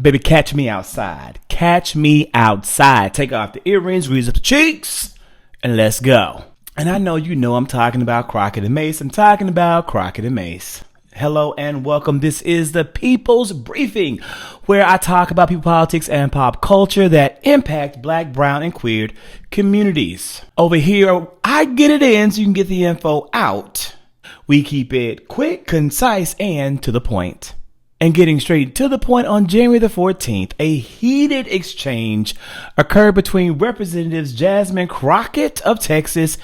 Baby, catch me outside. Catch me outside. Take off the earrings, grease up the cheeks, and let's go. And I know you know I'm talking about Crockett and Mace. I'm talking about Crockett and Mace. Hello and welcome. This is the People's Briefing, where I talk about people, politics, and pop culture that impact Black, brown, and queer communities. Over here, I get it in so you can get the info out. We keep it quick, concise, and to the point. And getting straight to the point, on January the 14th, a heated exchange occurred between Representatives Jasmine Crockett of Texas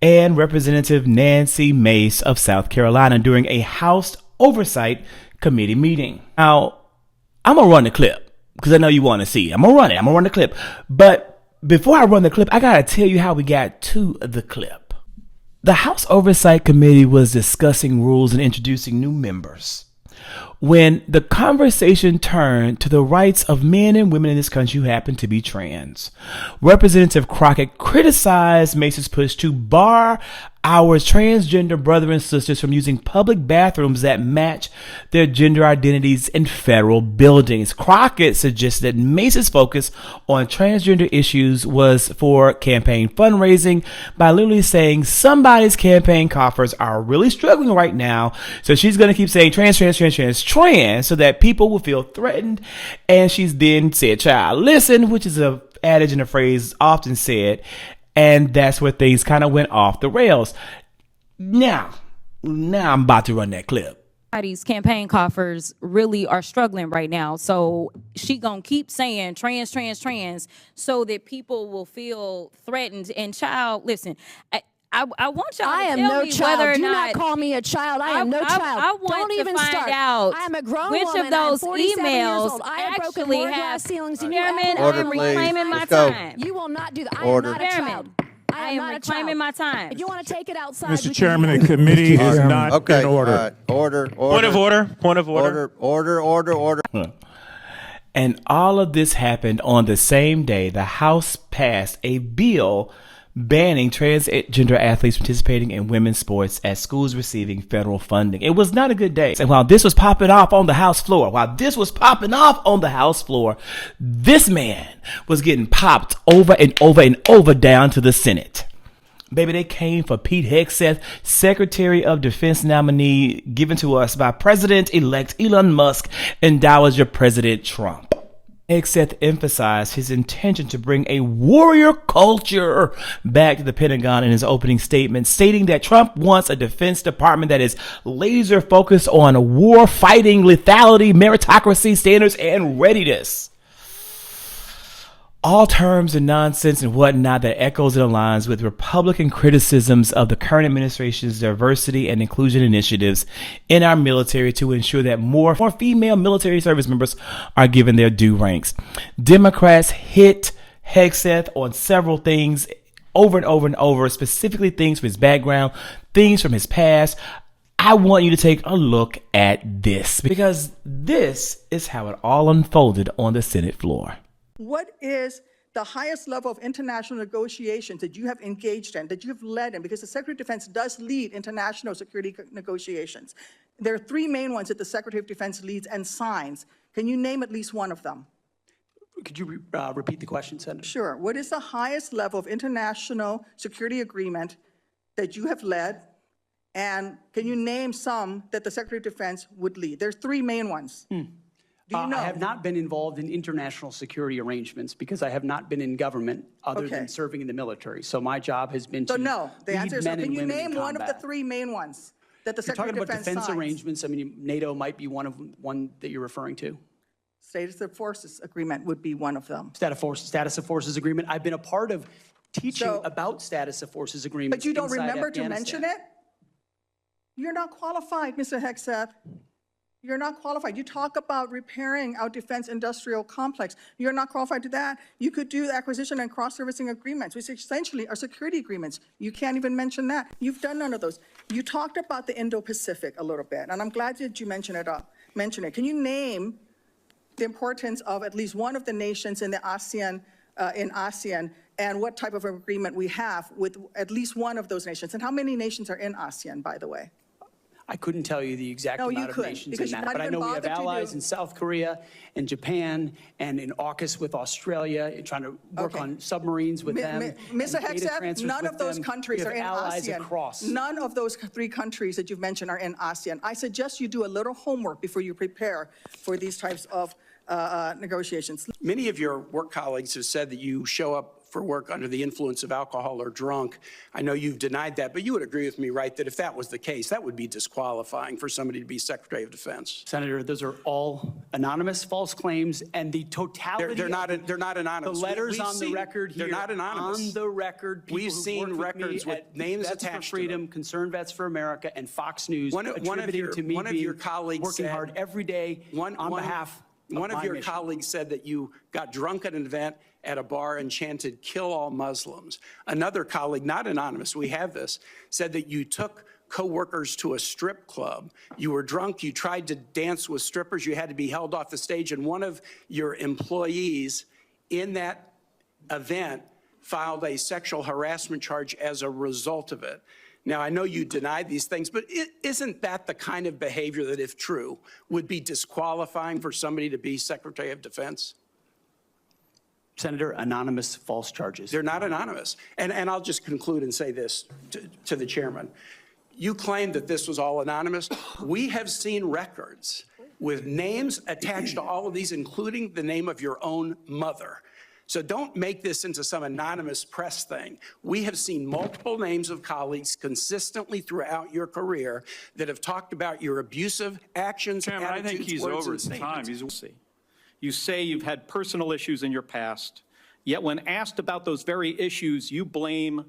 and Representative Nancy Mace of South Carolina during a House Oversight Committee meeting. Now, I'm going to run the clip because I know you want to see. I'm going to run the clip. But before I run the clip, I got to tell you how we got to the clip. The House Oversight Committee was discussing rules and introducing new members when the conversation turned to the rights of men and women in this country who happen to be trans. Representative Crockett criticized Mace's push to bar our transgender brother and sisters from using public bathrooms that match their gender identities in federal buildings. Crockett suggested that Mace's focus on transgender issues was for campaign fundraising by literally saying somebody's campaign coffers are really struggling right now. So she's going to keep saying trans, so that people will feel threatened. And she's then said, child, listen, which is a adage and a phrase often said. And that's where things kind of went off the rails. Now I'm about to run that clip. These campaign coffers really are struggling right now. So she gonna keep saying trans, so that people will feel threatened. And child, listen, I want y'all to tell me whether or not. Do not call me a child. I am no child. I want Don't to even find start. out I am a grown which woman. of those I'm 47 years emails old. I have broken actually more have. glass ceilings than you Chairman, ever I will. am reclaiming my Let's go. time. You will not do that. I Order. am not a child. Chairman, I am am not reclaiming a child. my time. If you want to take it outside, Mr. Chairman, the committee is not Okay. in order. Order. Point of order. Order. And all of this happened on the same day the House passed a bill banning transgender athletes participating in women's sports at schools receiving federal funding. It was not a good day. And while this was popping off on the House floor, this man was getting popped over and over down to the Senate. Baby, they came for Pete Hegseth, Secretary of Defense nominee given to us by President-elect Elon Musk and Dowager President Trump. Hegseth emphasized his intention to bring a warrior culture back to the Pentagon in his opening statement, stating that Trump wants a Defense Department that is laser focused on war fighting, lethality, meritocracy, standards, and readiness. All terms and nonsense and whatnot that echoes and aligns with Republican criticisms of the current administration's diversity and inclusion initiatives in our military to ensure that more female military service members are given their due ranks. Democrats hit Hegseth on several things over and over, specifically things from his background, things from his past. I want you to take a look at this because this is how it all unfolded on the Senate floor. What is the highest level of international negotiations that you have engaged in, that you have led in? Because the Secretary of Defense does lead international security negotiations. There are three main ones that the Secretary of Defense leads and signs. Can you name at least one of them? Could you repeat the question, Senator? Sure. What is the highest level of international security agreement that you have led? And can you name some that the Secretary of Defense would lead? There's three main ones. Do you know? I have not been involved in international security arrangements because I have not been in government other than serving in the military. So my job has been to no. The answer is, lead men can and you women in name one of the combat. three main ones that the You're Secretary talking of about Defense defense signs? arrangements. I mean, NATO might be one that you're referring to. Status of Forces Agreement would be one of them. Status of Forces Agreement. I've been a part of teaching about Status of Forces Agreements. But you don't inside remember to Afghanistan. mention it? You're not qualified, Mr. Hegseth. You're not qualified. You talk about repairing our defense industrial complex. You're not qualified to that. You could do acquisition and cross-servicing agreements, which essentially are security agreements. You can't even mention that. You've done none of those. You talked about the Indo-Pacific a little bit, and I'm glad that you mentioned it. Can you name the importance of at least one of the nations in the ASEAN, and what type of agreement we have with at least one of those nations? And how many nations are in ASEAN, by the way? I couldn't tell you the exact No, you amount of couldn't, nations because in you're that, not but I even know we have bothered to do- allies in South Korea and Japan and in AUKUS with Australia, trying to work Okay. on submarines with them. Mr. and data Hegseth, transfers none with of those them. countries We are have in allies ASEAN. across. None of those 3 countries that you've mentioned are in ASEAN. I suggest you do a little homework before you prepare for these types of negotiations. Many of your work colleagues have said that you show up for work under the influence of alcohol or drunk. I know you've denied that, but you would agree with me, right, that if that was the case, that would be disqualifying for somebody to be Secretary of Defense. Senator, those are all anonymous false claims, and the totality. They're not anonymous. The letters We've on the seen- record here. They're not anonymous. On the record, people We've who've seen worked with me records with at names Vets attached for to them. Freedom, Concerned Vets for America, and Fox News One of attributing your- to me one of being your colleagues working said- hard every day on behalf of One of my your mission. colleagues said that you got drunk at an event at a bar and chanted, "Kill all Muslims." Another colleague, not anonymous, we have this, said that you took coworkers to a strip club. You were drunk, you tried to dance with strippers, you had to be held off the stage, and one of your employees in that event filed a sexual harassment charge as a result of it. Now, I know you denied these things, but isn't that the kind of behavior that, if true, would be disqualifying for somebody to be Secretary of Defense? Senator, anonymous false charges. They're not anonymous. And I'll just conclude and say this to the chairman. You claim that this was all anonymous. We have seen records with names attached to all of these, including the name of your own mother. So don't make this into some anonymous press thing. We have seen multiple names of colleagues consistently throughout your career that have talked about your abusive actions, Chairman, I attitudes, think he's words, over and his time. statements. You say you've had personal issues in your past, yet when asked about those very issues, you blame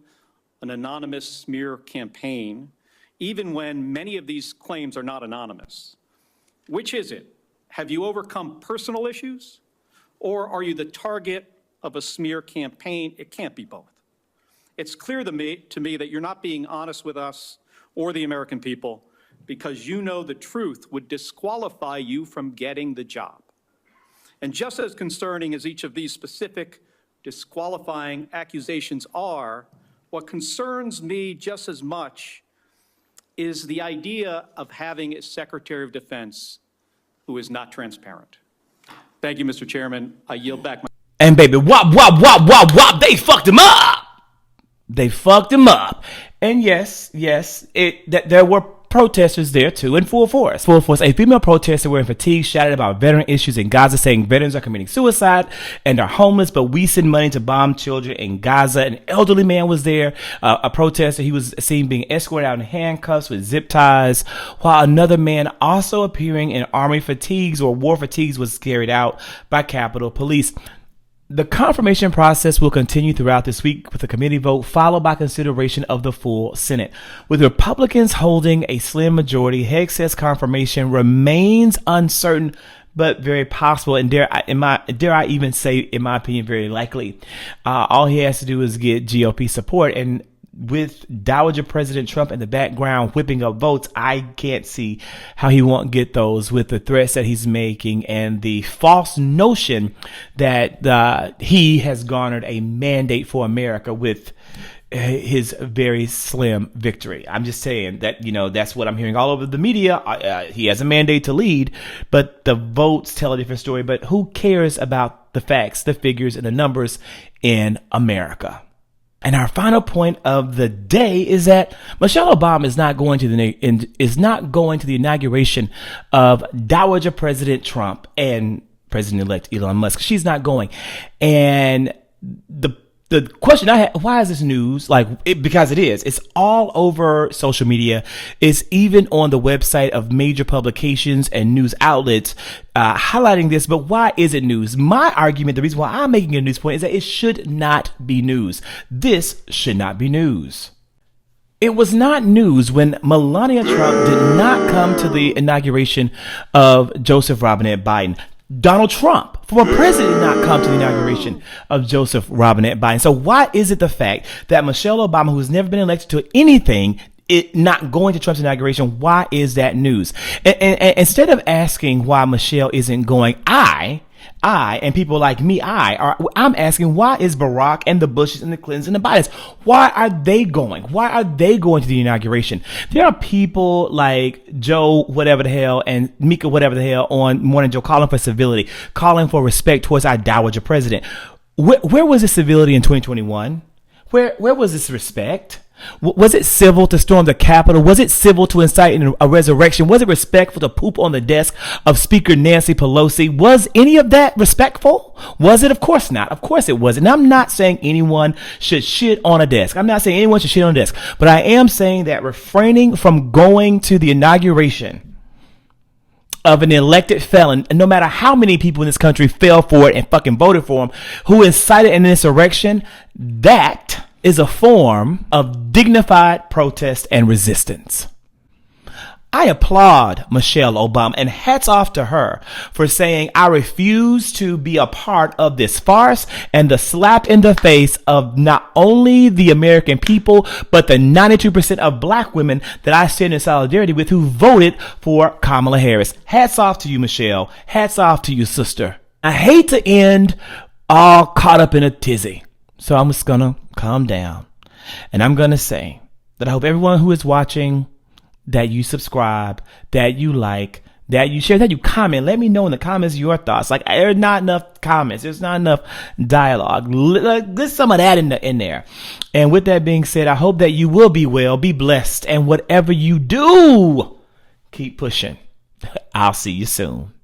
an anonymous smear campaign, even when many of these claims are not anonymous. Which is it? Have you overcome personal issues, or are you the target of a smear campaign? It can't be both. It's clear to me that you're not being honest with us or the American people because you know the truth would disqualify you from getting the job. And just as concerning as each of these specific disqualifying accusations are, what concerns me just as much is the idea of having a Secretary of Defense who is not transparent. Thank you, Mr. Chairman. I yield back my... And baby, wop, they fucked him up. They fucked him up. And yes, there were protesters there too in full force. A female protester wearing fatigues shouted about veteran issues in Gaza, saying veterans are committing suicide and are homeless, but we send money to bomb children in Gaza. An elderly man was there, a protester. He was seen being escorted out in handcuffs with zip ties, while another man also appearing in army fatigues or war fatigues was carried out by Capitol Police. The confirmation process will continue throughout this week with a committee vote followed by consideration of the full Senate. With Republicans holding a slim majority, Hegseth's confirmation remains uncertain but very possible, and dare I even say, in my opinion, very likely. All he has to do is get GOP support, and with Dowager President Trump in the background whipping up votes, I can't see how he won't get those with the threats that he's making and the false notion that he has garnered a mandate for America with his very slim victory. I'm just saying that, that's what I'm hearing all over the media. He has a mandate to lead, but the votes tell a different story. But who cares about the facts, the figures, and the numbers in America? And our final point of the day is that Michelle Obama is not going to the inauguration of Dowager President Trump and President-elect Elon Musk. She's not going. And the question I had, why is this news? Because it is. It's all over social media. It's even on the website of major publications and news outlets highlighting this. But why is it news? My argument, the reason why I'm making a news point, is that it should not be news. This should not be news. It was not news when Melania Trump did not come to the inauguration of Joseph Robinette Biden. Donald Trump, former president, did not come to the inauguration of Joseph Robinette Biden. So why is it the fact that Michelle Obama, who has never been elected to anything, not going to Trump's inauguration? Why is that news? And instead of asking why Michelle isn't going, I and people like me, I'm asking, why is Barack and the Bushes and the Clintons and the Bidens, why are they going? Why are they going to the inauguration? There are people like Joe, whatever the hell, and Mika, whatever the hell, on Morning Joe calling for civility, calling for respect towards our dowager president. Where was this civility in 2021? Where was this respect? Was it civil to storm the Capitol? Was it civil to incite a resurrection? Was it respectful to poop on the desk of Speaker Nancy Pelosi? Was any of that respectful? Was it? Of course not. Of course it wasn't. And I'm not saying anyone should shit on a desk. I'm not saying anyone should shit on a desk. But I am saying that refraining from going to the inauguration of an elected felon, and no matter how many people in this country fell for it and fucking voted for him, who incited an insurrection, that is a form of dignified protest and resistance. I applaud Michelle Obama, and hats off to her for saying, I refuse to be a part of this farce and the slap in the face of not only the American people, but the 92% of black women that I stand in solidarity with who voted for Kamala Harris. Hats off to you, Michelle. Hats off to you, sister. I hate to end all caught up in a tizzy, so I'm just gonna calm down. And I'm going to say that I hope everyone who is watching, that you subscribe, that you like, that you share, that you comment. Let me know in the comments your thoughts. Like, there's not enough comments. There's not enough dialogue. Get some of that in there. And with that being said, I hope that you will be well, be blessed. And whatever you do, keep pushing. I'll see you soon.